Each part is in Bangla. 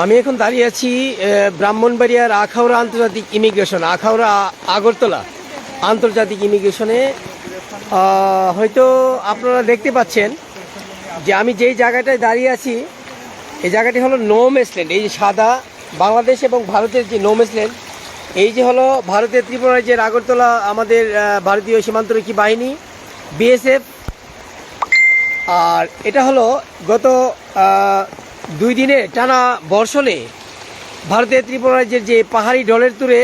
আমি এখন দাঁড়িয়ে আছি ব্রাহ্মণবাড়িয়ার আখাউড়া আন্তর্জাতিক ইমিগ্রেশন, আখাউড়া আগরতলা আন্তর্জাতিক ইমিগ্রেশনে। হয়তো আপনারা দেখতে পাচ্ছেন যে আমি যেই জায়গাটায় দাঁড়িয়ে আছি, এই জায়গাটি হলো নো ম্যানস। এই যে সাদা বাংলাদেশ এবং ভারতের যে নো ম্যানস, এই যে হলো ভারতের ত্রিপুরা রাজ্যের আগরতলা, আমাদের ভারতীয় সীমান্তরক্ষী বাহিনী বিএসএফ। আর এটা হলো গত 2 দিনে টানা বর্ষণে ভারতের ত্রিপুরা রাজ্যের যে পাহাড়ি ঢলের তুরে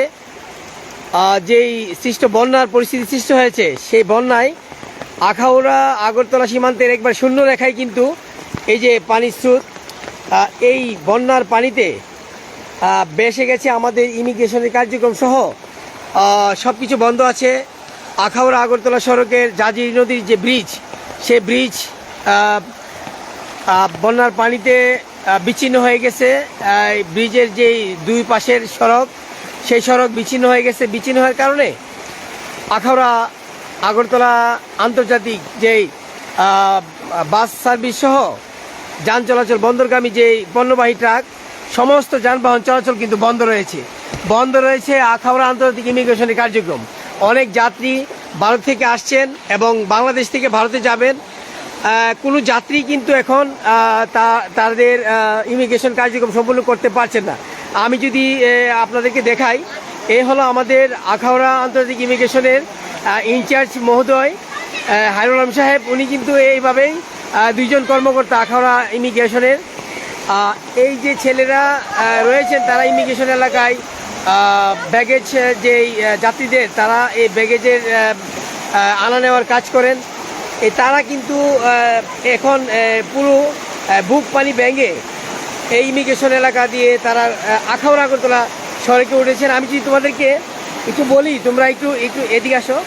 যেই সৃষ্ট বন্যার পরিস্থিতি সৃষ্টি হয়েছে, সেই বন্যায় আখাউড়া আগরতলা সীমান্তের একবার শূন্য রেখায় কিন্তু এই যে পানির স্রোত, এই বন্যার পানিতে বেসে গেছে আমাদের ইমিগ্রেশনের কার্যক্রম সহ সব কিছু বন্ধ আছে। আখাউড়া আগরতলা সড়কের জাজির নদীর যে ব্রিজ, সেই ব্রিজ বন্যার পানিতে বিচ্ছিন্ন হয়ে গেছে। ব্রিজের যেই 2 পাশের সড়ক, সেই সড়ক বিচ্ছিন্ন হয়ে গেছে। বিচ্ছিন্ন হওয়ার কারণে আখাউড়া আগরতলা আন্তর্জাতিক যেই বাস সার্ভিস সহ যান চলাচল, বন্দরগামী যেই পণ্যবাহী ট্রাক, সমস্ত যানবাহন চলাচল কিন্তু বন্ধ রয়েছে। বন্ধ রয়েছে আখাউড়া আন্তর্জাতিক ইমিগ্রেশনের কার্যক্রম। অনেক যাত্রী ভারত থেকে আসছেন এবং বাংলাদেশ থেকে ভারতে যাবেন। কোনো যাত্রী কিন্তু এখন তাদের ইমিগ্রেশন কার্যক্রম সম্পূর্ণ করতে পারছেন না। আমি যদি আপনাদেরকে দেখাই, এ হলো আমাদের আখাউড়া আন্তর্জাতিক ইমিগ্রেশনের ইনচার্জ মহোদয় হায়রুল আলম সাহেব। উনি কিন্তু এইভাবেই 2 জন কর্মকর্তা আখাউড়া ইমিগ্রেশনের। এই যে ছেলেরা রয়েছেন, তারা ইমিগ্রেশন এলাকায় ব্যাগেজ যেই যাত্রীদের, তারা এই ব্যাগেজের আনা নেওয়ার কাজ করেন। তারা কিন্তু এখন পুরো বুক পানি ব্যাঙে এই ইমিগ্রেশন এলাকা দিয়ে তারা আখাউড়া আগরতলা সড়কে উঠেছেন। আমি যদি তোমাদেরকে একটু বলি, তোমরা একটু এদিকে আসো।